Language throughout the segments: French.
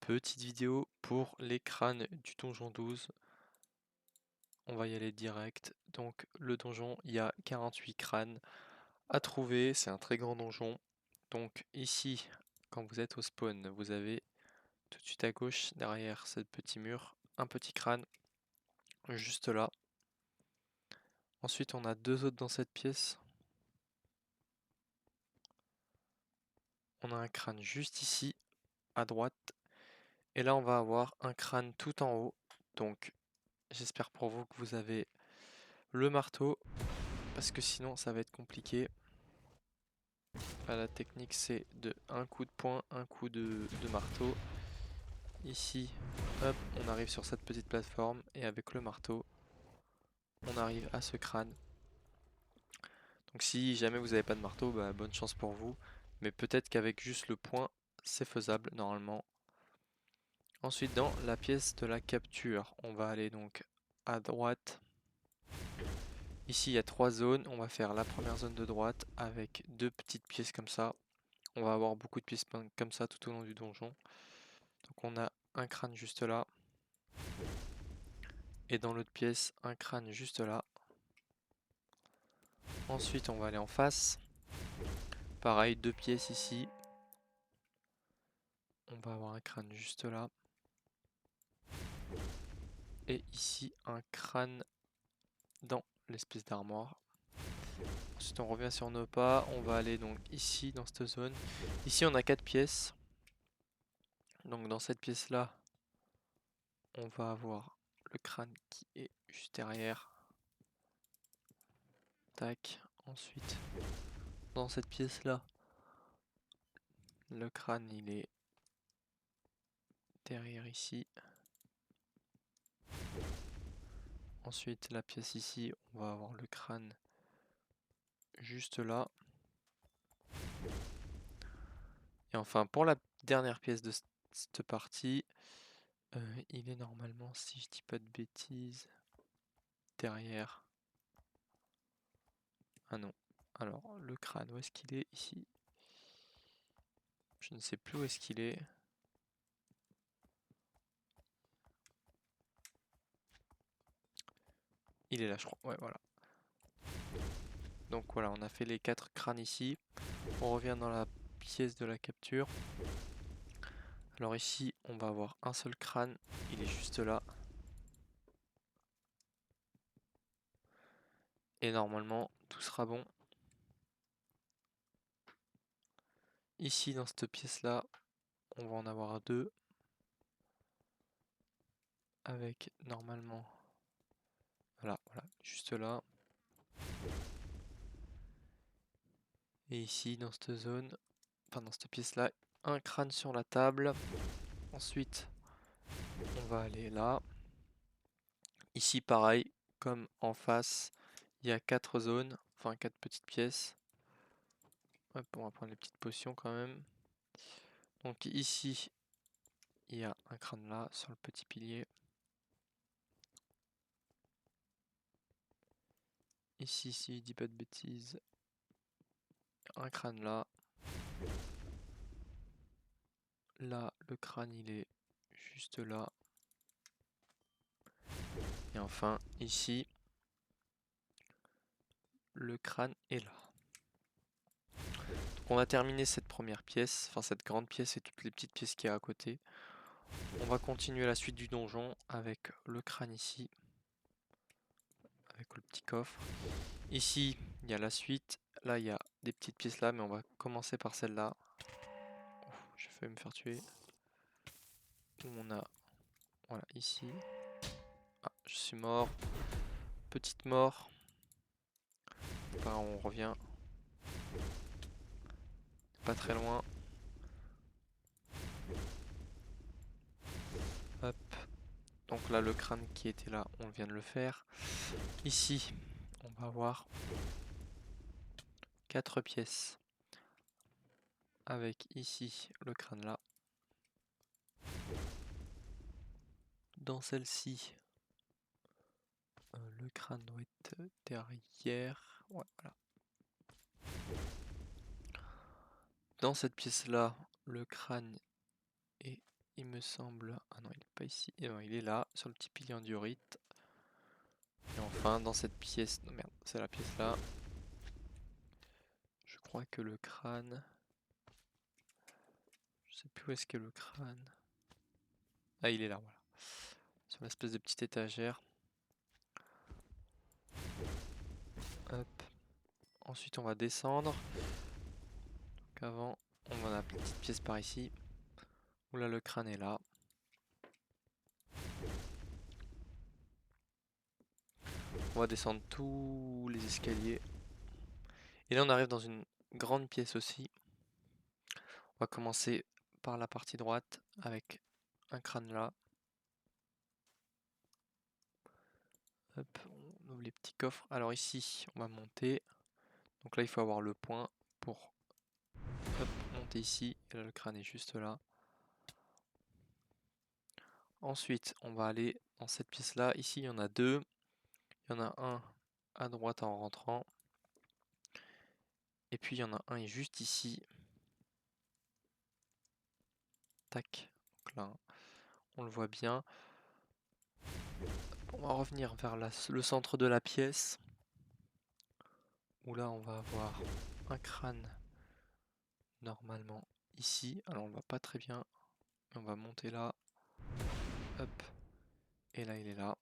Petite vidéo pour les crânes du donjon 12. On va y aller direct. Donc le donjon, il y a 48 crânes à trouver. C'est un très grand donjon. Donc ici, quand vous êtes au spawn, vous avez tout de suite à gauche, derrière ce petit mur, un petit crâne, juste là. Ensuite, on a deux autres dans cette pièce. On a un crâne juste ici, à droite. Et là, on va avoir un crâne tout en haut. Donc, j'espère pour vous que vous avez le marteau, parce que sinon, ça va être compliqué. Là, la technique, c'est de un coup de poing, un coup de marteau. Ici, hop, on arrive sur cette petite plateforme et avec le marteau, on arrive à ce crâne. Donc si jamais vous n'avez pas de marteau, bah, bonne chance pour vous. Mais peut-être qu'avec juste le poing, c'est faisable normalement. Ensuite, dans la pièce de la capture, on va aller donc à droite. Ici, il y a trois zones. On va faire la première zone de droite avec deux petites pièces comme ça. On va avoir beaucoup de pièces comme ça tout au long du donjon. Donc on a un crâne juste là. Et dans l'autre pièce, un crâne juste là. Ensuite, on va aller en face. Pareil, deux pièces ici. On va avoir un crâne juste là. Et ici, un crâne dans l'espèce d'armoire. Ensuite, on revient sur nos pas. On va aller donc ici, dans cette zone. Ici, on a quatre pièces. Donc dans cette pièce-là, on va avoir le crâne qui est juste derrière. Tac. Ensuite, dans cette pièce-là, le crâne, il est derrière ici. Ensuite, la pièce ici, on va avoir le crâne juste là. Et enfin, pour la dernière pièce de cette partie, il est normalement, si je dis pas de bêtises, derrière. Ah non. Alors, le crâne, où est-ce qu'il est ici? Je ne sais plus où est-ce qu'il est. Il est là, je crois. Ouais, voilà. Donc voilà, on a fait les quatre crânes ici. On revient dans la pièce de la capture. Alors ici, on va avoir un seul crâne. Il est juste là. Et normalement, tout sera bon. Ici, dans cette pièce-là, on va en avoir deux. Avec normalement... Voilà, juste là. Et ici, dans cette zone, enfin dans cette pièce-là, un crâne sur la table. Ensuite, on va aller là. Ici, pareil, comme en face, il y a quatre zones, enfin quatre petites pièces. Hop, on va prendre les petites potions quand même. Donc ici, il y a un crâne là, sur le petit pilier. Ici, si je dis pas de bêtises, un crâne là. Là, le crâne, il est juste là. Et enfin, ici, le crâne est là. Donc on a terminé cette première pièce, enfin cette grande pièce et toutes les petites pièces qu'il y a à côté. On va continuer la suite du donjon avec le crâne ici. Avec le petit coffre. Ici, il y a la suite. Là, il y a des petites pièces là, mais on va commencer par celle-là. J'ai failli me faire tuer. On a... Voilà, ici. Ah, je suis mort. Petite mort. Enfin, on revient. Pas très loin. Hop. Donc là, le crâne qui était là, on vient de le faire. Ici, on va avoir 4 pièces. Avec ici, le crâne là. Dans celle-ci, le crâne doit être derrière. Ouais, voilà. Dans cette pièce-là, le crâne est il me semble. Ah non, il est pas ici. Non, il est là, sur le petit pilier en diorite. Et enfin, dans cette pièce. Non, merde, c'est la pièce là. Je crois que le crâne. Je sais plus où est-ce qu'est le crâne. Ah, il est là, voilà. Sur l'espèce de petite étagère. Hop. Ensuite, on va descendre. Donc avant, on a la petite pièce par ici. Où là, le crâne est là. On va descendre tous les escaliers. Et là, on arrive dans une grande pièce aussi. On va commencer par la partie droite avec un crâne là. Hop, on ouvre les petits coffres. Alors ici, on va monter. Donc là, il faut avoir le point pour monter ici. Et là, le crâne est juste là. Ensuite, on va aller dans cette pièce-là. Ici, il y en a deux. Il y en a un à droite en rentrant. Et puis, il y en a un juste ici. Tac. Donc là, on le voit bien. On va revenir vers le centre de la pièce. Où là, on va avoir un crâne normalement ici. Alors, on ne voit pas très bien. Mais on va monter là. Hop. Et là, il est là.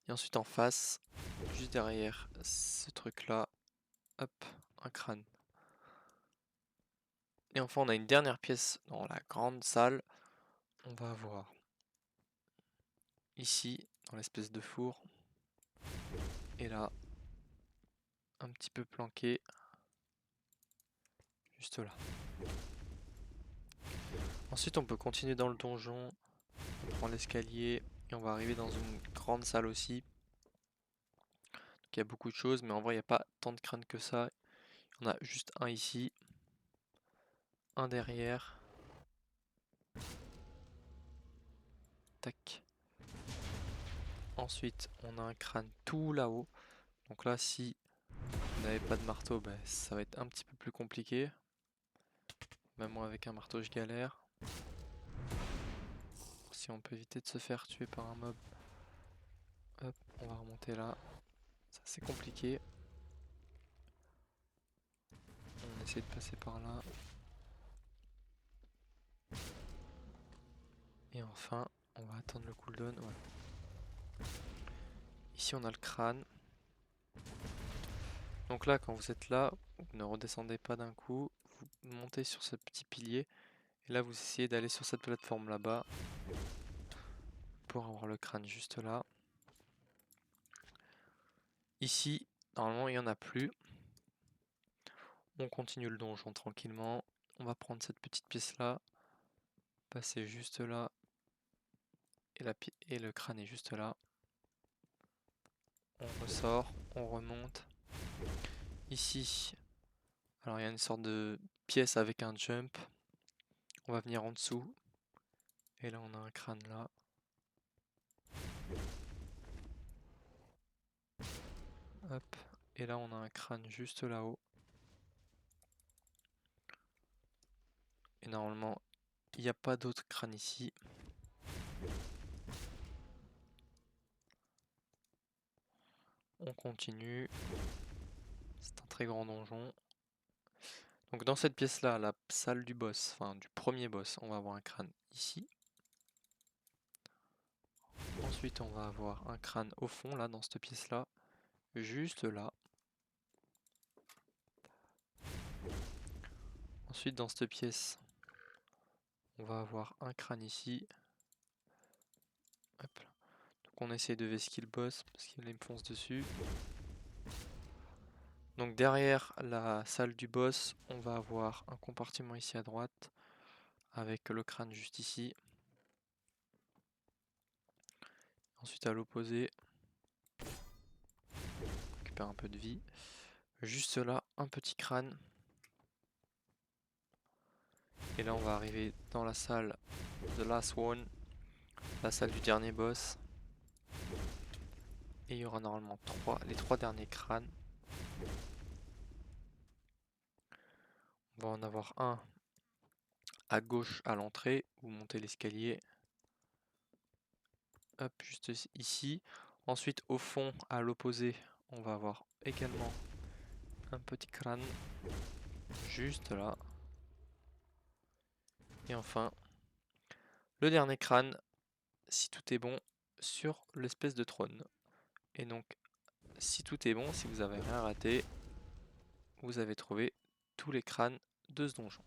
Et ensuite, en face, juste derrière ce truc-là, hop, un crâne. Et enfin, on a une dernière pièce dans la grande salle. On va avoir ici, dans l'espèce de four. Et là, un petit peu planqué, juste là. Ensuite, on peut continuer dans le donjon. On prend l'escalier et on va arriver dans une grande salle aussi. Donc, il y a beaucoup de choses, mais en vrai, il n'y a pas tant de crânes que ça. Il y en a juste un ici, un derrière. Tac. Ensuite, on a un crâne tout là-haut. Donc là, si vous n'avez pas de marteau, ben, ça va être un petit peu plus compliqué. Même moi, avec un marteau, je galère. Si on peut éviter de se faire tuer par un mob. Hop, on va remonter là. C'est compliqué. On essaie de passer par là. Et enfin, on va attendre le cooldown. Voilà. Ici, on a le crâne. Donc là, quand vous êtes là, vous ne redescendez pas d'un coup. Vous montez sur ce petit pilier. Et là, vous essayez d'aller sur cette plateforme là-bas. Pour avoir le crâne juste là. Ici, normalement, il n'y en a plus. On continue le donjon tranquillement. On va prendre cette petite pièce là. Passer juste là. Et le crâne est juste là. On ressort, on remonte. Ici, alors il y a une sorte de pièce avec un jump. On va venir en dessous. Et là, on a un crâne là. Hop. Et là, on a un crâne juste là-haut. Et normalement, il n'y a pas d'autre crâne ici. On continue. C'est un très grand donjon. Donc dans cette pièce-là, la salle du boss, enfin du premier boss, on va avoir un crâne ici. Ensuite, on va avoir un crâne au fond, là, dans cette pièce-là. Juste là. Ensuite, dans cette pièce, on va avoir un crâne ici. Hop là. Donc on essaie de vesquiller le boss, parce qu'il me fonce dessus. Donc derrière la salle du boss, on va avoir un compartiment ici à droite, avec le crâne juste ici. Ensuite à l'opposé, on récupère un peu de vie. Juste là, un petit crâne. Et là on va arriver dans la salle The Last One, la salle du dernier boss. Et il y aura normalement les trois derniers crânes. On va en avoir un à gauche à l'entrée, vous montez l'escalier. Hop, juste ici. Ensuite, au fond, à l'opposé, on va avoir également un petit crâne, juste là. Et enfin, le dernier crâne, si tout est bon, sur l'espèce de trône. Et donc, si tout est bon, si vous avez rien raté, vous avez trouvé tous les crânes de ce donjon.